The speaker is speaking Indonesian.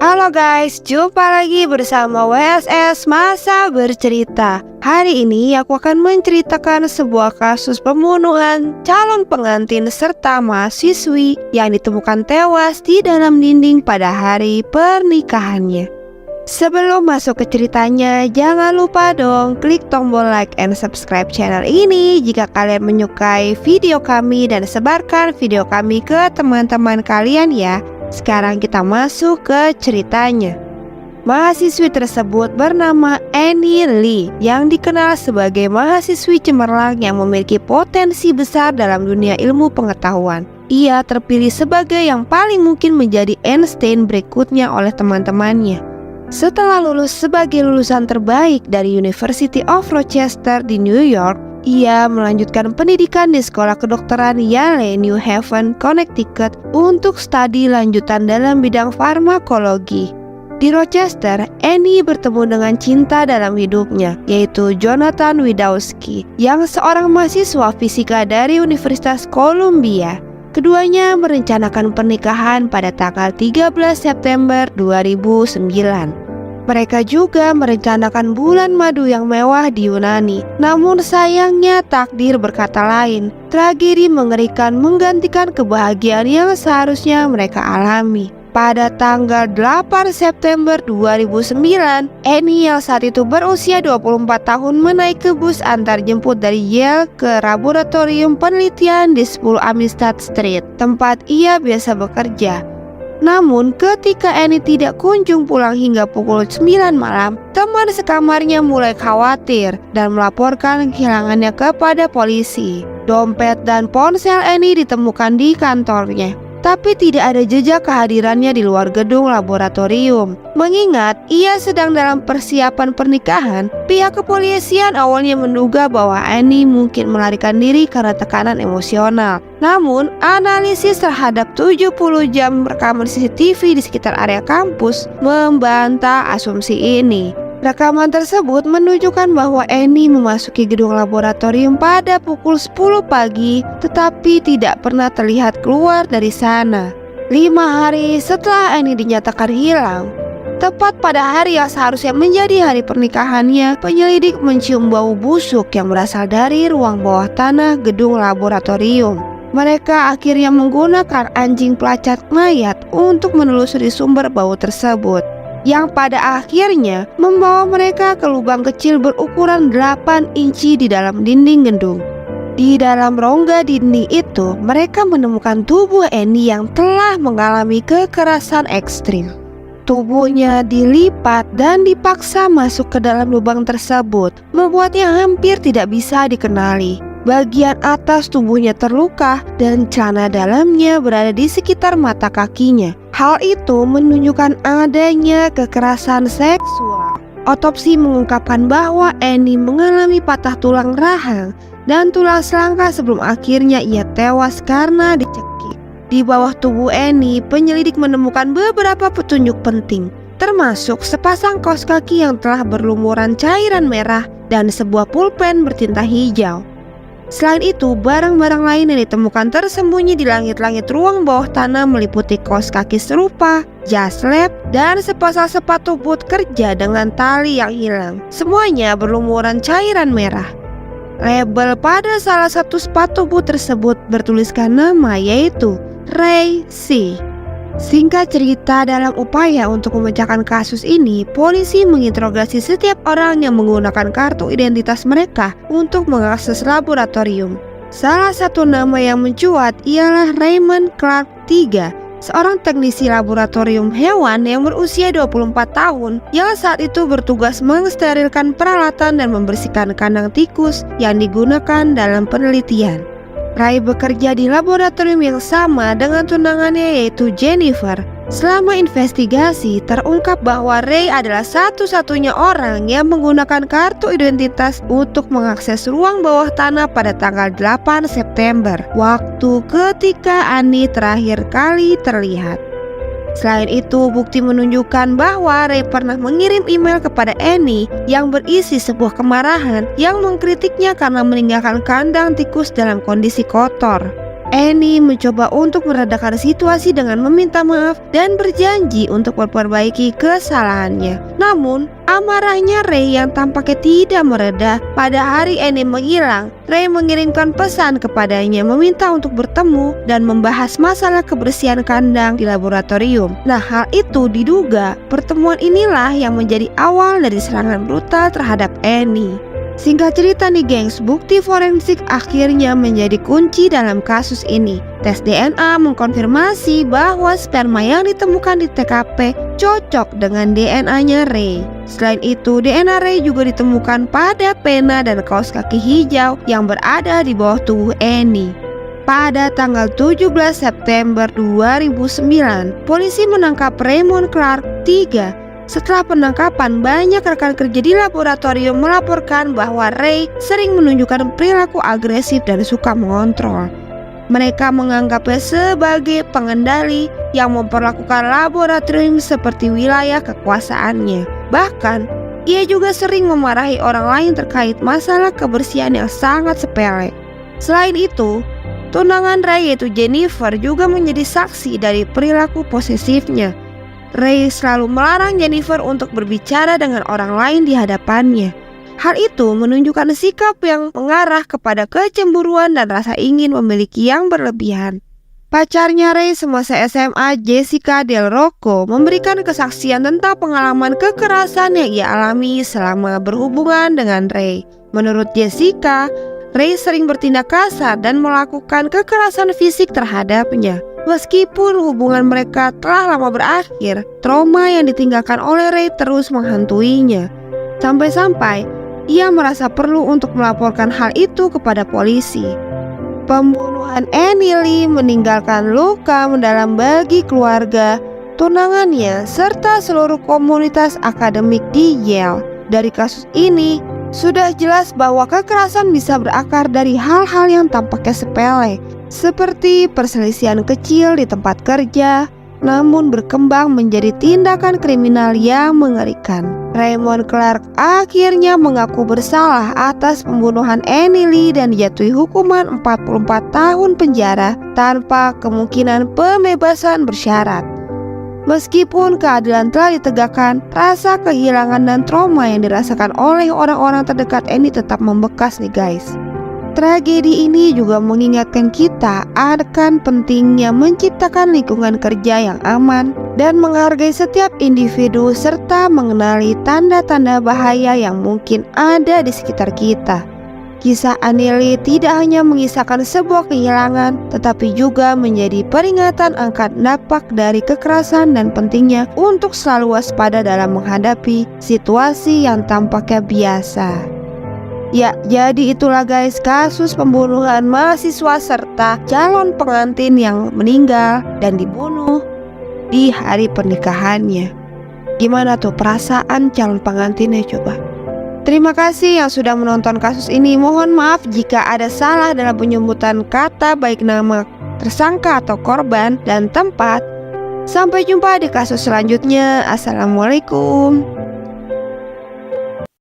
Halo guys, jumpa lagi bersama WSS Masa Bercerita. Hari ini aku akan menceritakan sebuah kasus pembunuhan calon pengantin serta mahasiswi yang ditemukan tewas di dalam dinding pada hari pernikahannya. Sebelum masuk ke ceritanya, jangan lupa dong klik tombol like and subscribe channel ini jika kalian menyukai video kami dan sebarkan video kami ke teman-teman kalian ya. Sekarang kita masuk ke ceritanya. Mahasiswi tersebut bernama Annie Lee yang dikenal sebagai mahasiswi cemerlang yang memiliki potensi besar dalam dunia ilmu pengetahuan. Ia terpilih sebagai yang paling mungkin menjadi Einstein berikutnya oleh teman-temannya. Setelah lulus sebagai lulusan terbaik dari University of Rochester di New York, ia melanjutkan pendidikan di sekolah kedokteran Yale, New Haven, Connecticut untuk studi lanjutan dalam bidang farmakologi. Di Rochester, Annie bertemu dengan cinta dalam hidupnya, yaitu Jonathan Widawski, yang seorang mahasiswa fisika dari Universitas Columbia. Keduanya merencanakan pernikahan pada tanggal 13 September 2009. Mereka juga merencanakan bulan madu yang mewah di Yunani. Namun sayangnya takdir berkata lain. Tragedi mengerikan menggantikan kebahagiaan yang seharusnya mereka alami. Pada tanggal 8 September 2009, Annie yang saat itu berusia 24 tahun menaik ke bus antar jemput dari Yale ke laboratorium penelitian di 10 Amistad Street, tempat ia biasa bekerja. Namun ketika Annie tidak kunjung pulang hingga pukul 9 malam, teman sekamarnya mulai khawatir dan melaporkan kehilangannya kepada polisi. Dompet dan ponsel Annie ditemukan di kantornya, tapi tidak ada jejak kehadirannya di luar gedung laboratorium. Mengingat ia sedang dalam persiapan pernikahan, pihak kepolisian awalnya menduga bahwa Annie mungkin melarikan diri karena tekanan emosional. Namun, analisis terhadap 70 jam rekaman CCTV di sekitar area kampus membantah asumsi ini. Rekaman tersebut menunjukkan bahwa Annie memasuki gedung laboratorium pada pukul 10 pagi, tetapi tidak pernah terlihat keluar dari sana. 5 hari setelah Annie dinyatakan hilang, tepat pada hari yang seharusnya menjadi hari pernikahannya, penyelidik mencium bau busuk yang berasal dari ruang bawah tanah gedung laboratorium. Mereka akhirnya menggunakan anjing pelacak mayat untuk menelusuri sumber bau tersebut, yang pada akhirnya membawa mereka ke lubang kecil berukuran 8 inci di dalam dinding gedung. Di dalam rongga dinding itu, mereka menemukan tubuh Annie yang telah mengalami kekerasan ekstrim. Tubuhnya dilipat dan dipaksa masuk ke dalam lubang tersebut, membuatnya hampir tidak bisa dikenali. Bagian atas tubuhnya terluka dan celana dalamnya berada di sekitar mata kakinya. Hal itu menunjukkan adanya kekerasan seksual. Otopsi mengungkapkan bahwa Annie mengalami patah tulang rahang dan tulang selangka sebelum akhirnya ia tewas karena dicekik. Di bawah tubuh Annie, penyelidik menemukan beberapa petunjuk penting, termasuk sepasang kaos kaki yang telah berlumuran cairan merah dan sebuah pulpen bertinta hijau. Selain itu, barang-barang lain yang ditemukan tersembunyi di langit-langit ruang bawah tanah meliputi kaos kaki serupa, jas lab, dan sepasang sepatu boot kerja dengan tali yang hilang. Semuanya berlumuran cairan merah. Label pada salah satu sepatu boot tersebut bertuliskan nama, yaitu Ray C. Singkat cerita, dalam upaya untuk memecahkan kasus ini, polisi menginterogasi setiap orang yang menggunakan kartu identitas mereka untuk mengakses laboratorium. Salah satu nama yang mencuat ialah Raymond Clark III, seorang teknisi laboratorium hewan yang berusia 24 tahun yang saat itu bertugas mensterilkan peralatan dan membersihkan kandang tikus yang digunakan dalam penelitian. Ray bekerja di laboratorium yang sama dengan tunangannya, yaitu Jennifer. Selama investigasi, terungkap bahwa Ray adalah satu-satunya orang yang menggunakan kartu identitas untuk mengakses ruang bawah tanah pada tanggal 8 September, waktu ketika Annie terakhir kali terlihat. Selain itu, bukti menunjukkan bahwa Ray pernah mengirim email kepada Annie yang berisi sebuah kemarahan yang mengkritiknya karena meninggalkan kandang tikus dalam kondisi kotor. Annie mencoba untuk meredakan situasi dengan meminta maaf dan berjanji untuk memperbaiki kesalahannya. Namun, amarahnya Ray yang tampaknya tidak mereda. Pada hari Annie menghilang, Ray mengirimkan pesan kepadanya meminta untuk bertemu dan membahas masalah kebersihan kandang di laboratorium. Nah, hal itu diduga pertemuan inilah yang menjadi awal dari serangan brutal terhadap Annie. Singkat cerita nih gengs, bukti forensik akhirnya menjadi kunci dalam kasus ini. Tes DNA mengkonfirmasi bahwa sperma yang ditemukan di TKP cocok dengan DNA-nya Ray. Selain itu, DNA Ray juga ditemukan pada pena dan kaos kaki hijau yang berada di bawah tubuh Annie. Pada tanggal 17 September 2009, polisi menangkap Raymond Clark III. Setelah penangkapan, banyak rekan kerja di laboratorium melaporkan bahwa Ray sering menunjukkan perilaku agresif dan suka mengontrol. Mereka menganggapnya sebagai pengendali yang memperlakukan laboratorium seperti wilayah kekuasaannya. Bahkan, ia juga sering memarahi orang lain terkait masalah kebersihan yang sangat sepele. Selain itu, tunangan Ray yaitu Jennifer juga menjadi saksi dari perilaku posesifnya. Ray selalu melarang Jennifer untuk berbicara dengan orang lain di hadapannya. Hal itu menunjukkan sikap yang mengarah kepada kecemburuan dan rasa ingin memiliki yang berlebihan. Pacarnya Ray semasa SMA, Jessica Del Rocco, memberikan kesaksian tentang pengalaman kekerasan yang ia alami selama berhubungan dengan Ray. Menurut Jessica, Ray sering bertindak kasar dan melakukan kekerasan fisik terhadapnya. Meskipun hubungan mereka telah lama berakhir, trauma yang ditinggalkan oleh Ray terus menghantuinya. Sampai-sampai ia merasa perlu untuk melaporkan hal itu kepada polisi. Pembunuhan Annie Lee meninggalkan luka mendalam bagi keluarga, tunangannya, serta seluruh komunitas akademik di Yale. Dari kasus ini, sudah jelas bahwa kekerasan bisa berakar dari hal-hal yang tampaknya sepele, seperti perselisihan kecil di tempat kerja, namun berkembang menjadi tindakan kriminal yang mengerikan. Raymond Clark akhirnya mengaku bersalah atas pembunuhan Annie Lee dan dijatuhi hukuman 44 tahun penjara tanpa kemungkinan pembebasan bersyarat. Meskipun keadilan telah ditegakkan, rasa kehilangan dan trauma yang dirasakan oleh orang-orang terdekat Annie tetap membekas nih guys. Tragedi ini juga mengingatkan kita akan pentingnya menciptakan lingkungan kerja yang aman dan menghargai setiap individu serta mengenali tanda-tanda bahaya yang mungkin ada di sekitar kita. Kisah Annie Lee tidak hanya mengisahkan sebuah kehilangan, tetapi juga menjadi peringatan akan dampak dari kekerasan dan pentingnya untuk selalu waspada dalam menghadapi situasi yang tampaknya biasa. Ya, jadi itulah guys kasus pembunuhan mahasiswa serta calon pengantin yang meninggal dan dibunuh di hari pernikahannya. Gimana tuh perasaan calon pengantinnya coba? Terima kasih yang sudah menonton kasus ini. Mohon maaf jika ada salah dalam penyebutan kata baik nama tersangka atau korban dan tempat. Sampai jumpa di kasus selanjutnya. Assalamualaikum.